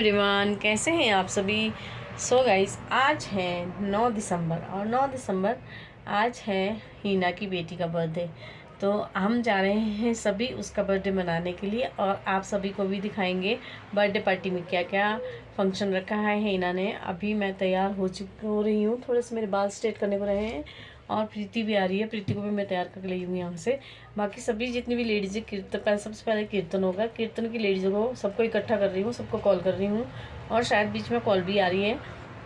Everyone, कैसे हैं आप सभी। सो गाइस, आज है 9 दिसंबर और 9 दिसंबर आज है हीना की बेटी का बर्थडे। तो हम जा रहे हैं सभी उसका बर्थडे मनाने के लिए और आप सभी को भी दिखाएंगे बर्थडे पार्टी में क्या क्या फंक्शन रखा है हीना ने। अभी मैं तैयार हो रही हूँ, थोड़े से मेरे बाल स्ट्रेट करने को रहे हैं और प्रीति भी आ रही है। प्रीति को भी मैं तैयार करके लाई हूँ यहाँ से। बाकी सभी जितनी भी लेडीज़ कीर्तन पहले सबसे पहले कीर्तन होगा। कीर्तन की लेडीज़ों को सबको इकट्ठा कर रही हूँ, सबको कॉल कर रही हूँ और शायद बीच में कॉल भी आ रही है,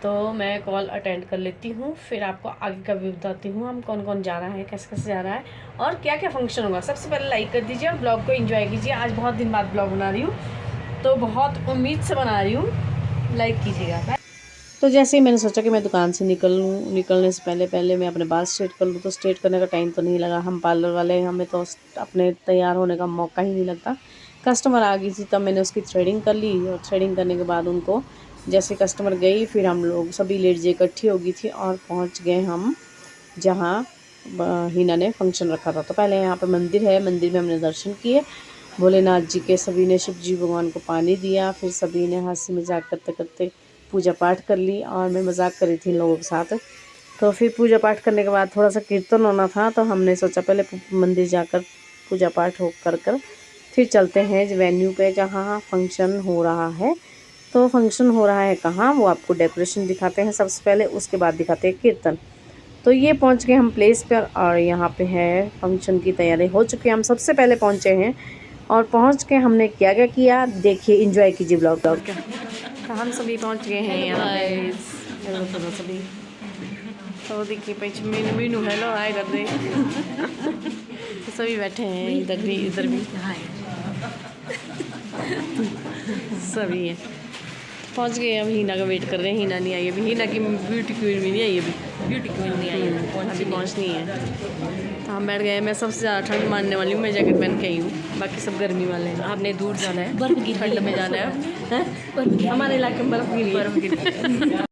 तो मैं कॉल अटेंड कर लेती हूँ। फिर आपको आगे का भी बताती हूँ हम कौन कौन जा रहा है, कैसे कैसे जा रहा है और क्या क्या फंक्शन होगा। सबसे पहले लाइक कर दीजिए और ब्लॉग को एंजॉय कीजिए। आज बहुत दिन बाद ब्लॉग बना रही हूँ, तो बहुत उम्मीद से बना रही हूँ, लाइक कीजिएगा। तो जैसे ही मैंने सोचा कि मैं दुकान से निकलने से पहले मैं अपने बाल स्ट्रेट कर लूँ, तो स्ट्रेट करने का टाइम तो नहीं लगा। हम पार्लर वाले, हमें तो अपने तैयार होने का मौका ही नहीं लगता। कस्टमर आ गई थी तब मैंने उसकी थ्रेडिंग कर ली और थ्रेडिंग करने के बाद उनको जैसे कस्टमर गई, फिर हम लोग सभी लेडीज इकट्ठी हो गई थी और पहुँच गए हम जहाँ हीना ने फंक्शन रखा था। तो पहले यहाँ पर मंदिर है, मंदिर में हमने दर्शन किए भोलेनाथ जी के। सभी ने शिव जी भगवान को पानी दिया, फिर सभी ने हंसी मजाक करते करते पूजा पाठ कर ली और मैं मजाक कर रही थी लोगों के साथ। तो फिर पूजा पाठ करने के बाद थोड़ा सा कीर्तन होना था, तो हमने सोचा पहले मंदिर जाकर पूजा पाठ हो कर फिर चलते हैं वेन्यू पे जहाँ फंक्शन हो रहा है। तो फंक्शन हो रहा है कहाँ, वो आपको डेकोरेशन दिखाते हैं सबसे पहले, उसके बाद दिखाते हैं कीर्तन। तो ये पहुँच गए हम प्लेस पर और यहाँ पे है फंक्शन की तैयारी हो चुकी है। हम सबसे पहले पहुँचे हैं और पहुँच के हमने क्या क्या किया देखिए, एंजॉय कीजिए ब्लॉग का। तो हम सभी पहुँच गए हैं यहाँ पे सभी। तो देखिए पीछे मीनू हेलो हाय कर रहे तो सभी बैठे हैं इधर भी सभी है। पहुँच गए, अब हीना का वेट कर रहे हैं। हीना नहीं आई अभी, हीना की ब्यूटी क्वीन भी नहीं आई अभी, ब्यूटी क्वीन नहीं आई अभी, पहुँचनी है। तो हम बैठ गए। मैं सबसे ज़्यादा ठंड मानने वाली हूँ, मैं जैकेट पहन के आई हूँ, बाकी सब गर्मी वाले हैं। आपने दूर जाना है, बर्फ़ की ठंड में जाना है, हमारे इलाके में बर्फ़ गिरी है।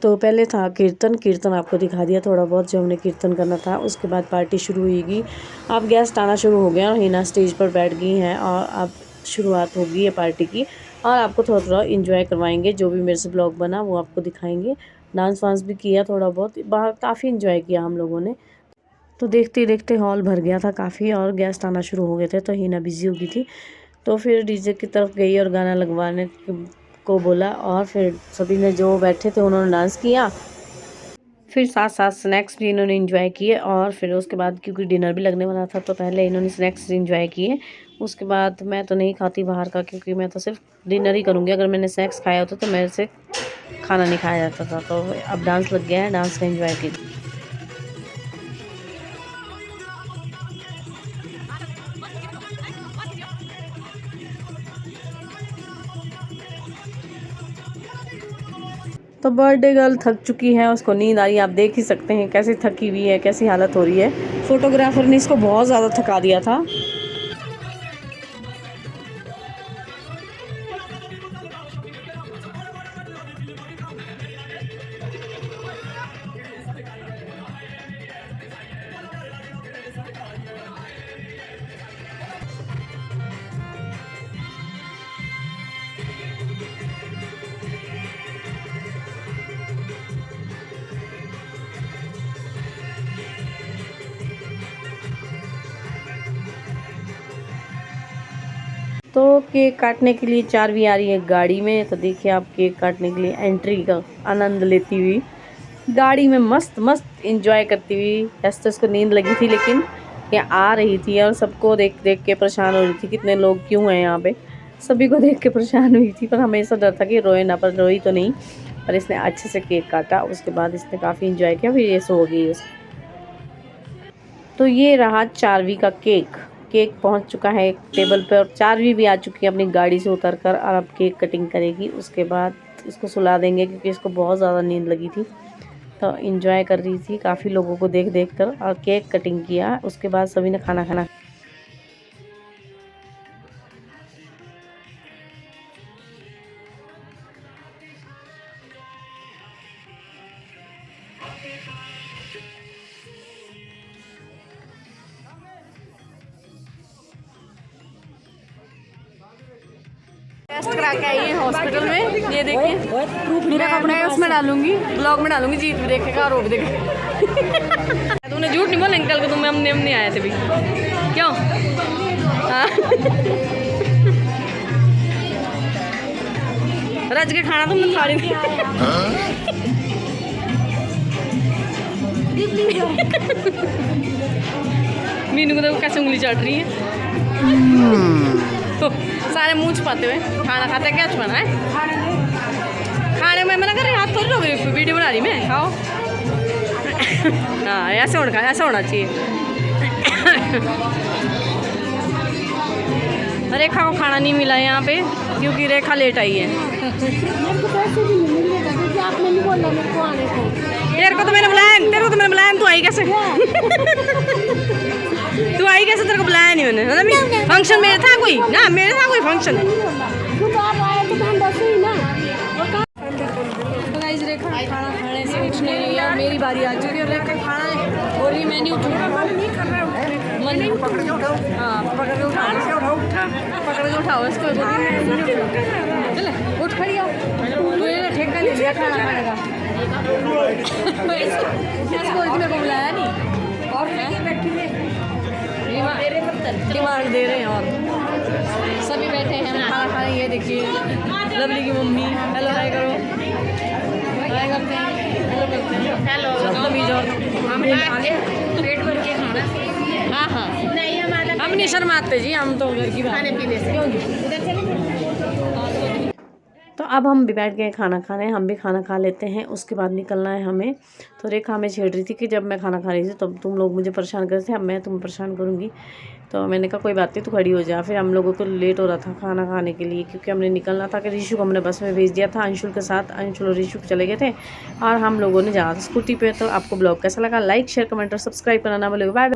तो पहले था कीर्तन आपको दिखा दिया थोड़ा बहुत जो हमने कीर्तन करना था। उसके बाद पार्टी शुरू हुई। अब गेस्ट आना शुरू हो गया और हीना स्टेज पर बैठ गई हैं और अब शुरुआत होगी है पार्टी की और आपको थोड़ा थोड़ा इंजॉय करवाएंगे। जो भी मेरे से ब्लॉग बना वो आपको दिखाएंगे। डांस वांस भी किया थोड़ा बहुत, बाहर काफ़ी इंजॉय किया हम लोगों ने। तो देखते देखते हॉल भर गया था काफ़ी और गेस्ट आना शुरू हो गए थे, तो हीना बिजी हो गई थी। तो फिर डीजे की तरफ गई और गाना लगवाने को बोला और फिर सभी ने जो बैठे थे उन्होंने डांस किया। फिर साथ साथ स्नैक्स भी इन्होंने एंजॉय किए और फिर उसके बाद क्योंकि डिनर भी लगने वाला था तो पहले इन्होंने स्नैक्स एंजॉय किए। उसके बाद मैं तो नहीं खाती बाहर का, क्योंकि मैं तो सिर्फ डिनर ही करूँगी। अगर मैंने स्नैक्स खाया होता तो मेरे से खाना नहीं खाया जाता था। तो अब डांस लग गया है, डांस का एंजॉय कीजिए। तो बर्थडे गर्ल थक चुकी है, उसको नींद आ रही है। आप देख ही सकते हैं कैसी थकी हुई है, कैसी हालत हो रही है। फोटोग्राफर ने इसको बहुत ज़्यादा थका दिया था। तो केक काटने के लिए चारवी आ रही है गाड़ी में। तो देखिए आप केक काटने के लिए एंट्री का आनंद लेती हुई गाड़ी में मस्त मस्त एंजॉय करती हुई। ऐसे तो उसको नींद लगी थी लेकिन ये आ रही थी और सबको देख देख के परेशान हो रही थी, कितने लोग क्यों हैं यहाँ पे। सभी को देख के परेशान हुई थी, पर हमेशा डर था कि रोए ना, पर रोई तो नहीं। पर इसने अच्छे से केक काटा, उसके बाद इसने काफ़ी इंजॉय किया, फिर ये सो गई। तो ये रहा चारवी का केक। केक पहुंच चुका है टेबल पर और चारवी भी आ चुकी है अपनी गाड़ी से उतरकर और अब केक कटिंग करेगी। उसके बाद इसको सुला देंगे क्योंकि इसको बहुत ज़्यादा नींद लगी थी। तो एंजॉय कर रही थी काफ़ी लोगों को देख देख कर, और केक कटिंग किया। उसके बाद सभी ने खाना खाना टेस्ट करा के आई है हॉस्पिटल में। ये देखिए मेरा कपड़ा है, उसमें डालूंगी, ब्लॉग में डालूंगी, जीत भी देखेगा और वो भी देखेगा। तूने झूठ नहीं बोला अंकल को, तुम हम नहीं आए थे भी, क्यों? हाँ रज के खाना तुमने खा रही थी। मीनू को तो कैसे उंगली चाट रही है। तो सारे मुंह छुपाते हुए खाना खाते, क्या छुपाना है खाने में? मना कर रही, हाथ थोड़ी रोक रही, वीडियो बना रही मैं, खाओ। हाँ ऐसे होना चाहिए। रेखा को खाना नहीं मिला यहाँ पे क्योंकि रेखा लेट आई है। तेरे को तो मैंने बुलाया, तू आई कैसे? तू आई कैसे? तेरे को बुलाया नहीं मैंने। फंक्शन मेरे था कोई ना, मेरे था कोई फंक्शन। रेखा खाना खाने से उठ नहीं रही है, मेरी बारी आ चुकी है। रेखा खाना बोल रही मैं नहीं उठूँगा, मन नहीं पकड़ के उठाओ। हाँ पकड़ के उठाओ इसको। चले उठ खड़ी हो, तूने ठेका ले लिया खाना खाने का। मेरे को बुलाया नहीं और डिमांड दे रहे हैं, और सभी बैठे हैं हम खाना खाने। ये देखिए लवली की मम्मी, हेलो हाय करो, हाय करते हैं, हेलो करते हैं, हेलो पेट भर के खाना। हाँ हाँ नहीं हम नहीं शर्माते जी, हम तो घर की खाने पीने से तो अब हम भी बैठ गए खाना खाने, हम भी खाना खा लेते हैं, उसके बाद निकलना है हमें। तो रेखा हमें छेड़ रही थी कि जब मैं खाना खा रही थी तब तुम लोग मुझे परेशान कर रहे थे, अब मैं तुम्हें परेशान करूँगी। तो मैंने कहा कोई बात नहीं, तू खड़ी हो जा। फिर हम लोगों को लेट हो रहा था खाना खाने के लिए, क्योंकि हमने निकलना था कि ऋषु को हमने बस में भेज दिया था अंशुल के साथ। अंशुल और ऋषु चले गए थे और हम लोगों ने जाना था स्कूटी पे। तो आपको ब्लॉग कैसा लगा? लाइक शेयर कमेंट और सब्सक्राइब करना ना भूलिएगा। Bye bye.